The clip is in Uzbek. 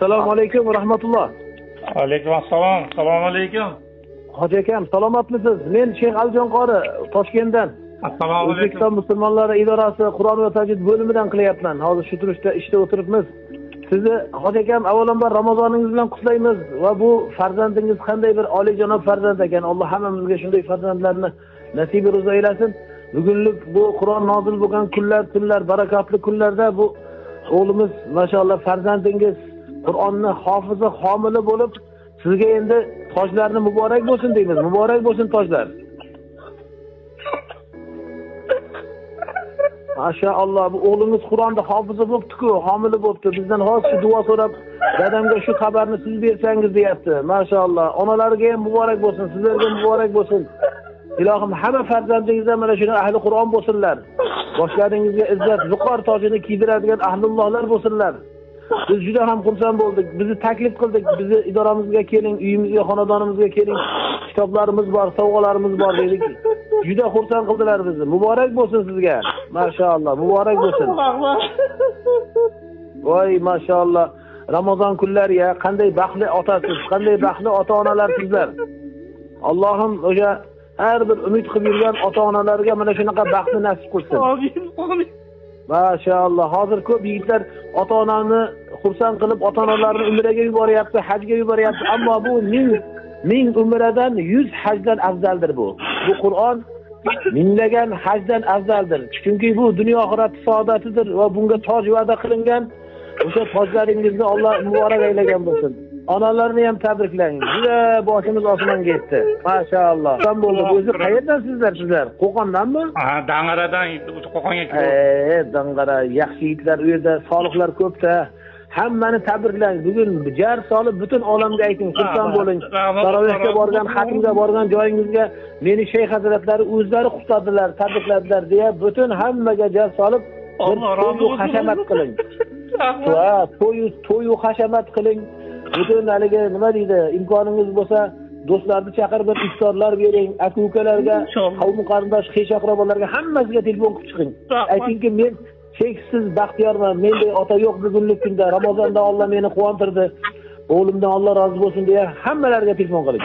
Assalomu alaykum va rahmatulloh. Alaykum assalom. Assalomu alaykum. Hoji akam, salomatmisiz? Men Sheyx Alijon qori Toshkentdan. Assalomu alaykum. O'zbekiston musulmonlari idorasi Qur'on va tajvid bo'limidan qilyapman. Hozir shu turishda ishda o'tiribmiz. Sizni hoji akam avvalambor Ramazoningiz bilan qutlaymiz va bu farzandingiz qanday bir oliyjanob farzand ekan. Alloh hammamizga shunday farzandlarni nasib ro'za aylasin. Bugunlik bu Qur'on nozil bo'lgan kunlar, barakatli kunlarda bu o'g'limiz maşallah farzandingiz Qur'onni hofizi, homili bo'lib, sizga endi tojlarni muborak bo'lsin deymiz. Muborak bo'lsin tojlar. Maşallah bu o'g'lingiz Qur'onda hofizi bo'libdi-ku, homili bo'libdi. Bizdan hozir duo so'rab, dadamga shu xabarni siz bersangiz deyapti. Maşallah. Onalariga ham muborak bo'lsin, sizlarga ham muborak bo'lsin. Ilohim hamma farzandingizdan mana shuni ahli Qur'on bo'lsinlar. Boshlaringizga izzat, yuqor tojini kiydiradigan ahlullohlar bo'lsinlar. Biz juda ham xursand bo'ldik. Bizni taklif qildik, bizni idoramizga keling, uyimizga, xonadonimizga keling. Kitoblarimiz bor, sovg'alarimiz bor dedik. Juda xursand qildilar bizni. Muborak bo'lsin sizga. Maşallah, muborak bo'lsin. Voy, maşallah. Ramazon kunlari ya, qanday baxtli otasiz, qanday baxtli ota-onalar sizlar. Allohim o'sha har bir umid qilib yurgan ota-onalarga mana shunaqa baxtni nasib qilsin. Amin. Maşallah. Hozir ko'p yigitlar ota-onani xursand qilib, ota-onalarini umraga yuboryapti, hajga yuboryapti, ammo bu ming umradan 100 hajdan afzaldir bu. Bu Qur'on minglagan hajdan afzaldir. Chunki bu dunyo oxirat saodatidir va bunga toj va'da qilingan. O'sha tojlaringizni Alloh muborak aylagan bo'lsin. Onalarni ham tabriklang. Juda boshimiz osmonga yetdi. Maşallah. Ham bo'ldi. O'zi qayerdan sizlar? Qo'qondanmi? Ha, Dang'aradan Qo'qonga keldim. Dang'ara yaxshi yigitlar u yerda, solihlar ko'pda. Hammani tabriklang. Bugun jar solib butun olamga ayting, xursand bo'ling. Tarovehga borgan, xatmga borgan joyingizga meni shayx hazratlari o'zlari qutladilar, tabrikladilar deya butun hammaga jar solib Alloh rozi bo'lsin. Hashamat qiling. Va to'yu hashamat qiling. Butun haligi nima deydi, imkoningiz bo'lsa, do'stlarni chaqirib bir iftorlar bering, aka-ukalarga, qavm qarindosh, qiyoqrobolarga hammasiga telefon qilib chiqing. Aytingki, men cheksiz baxtiyorman. Menday ota yo'q bugunlik kunda. Ramazonda Alloh meni quvontirdi. O'g'limdan Alloh rozi bo'lsin deya hammalarga telefon qiling.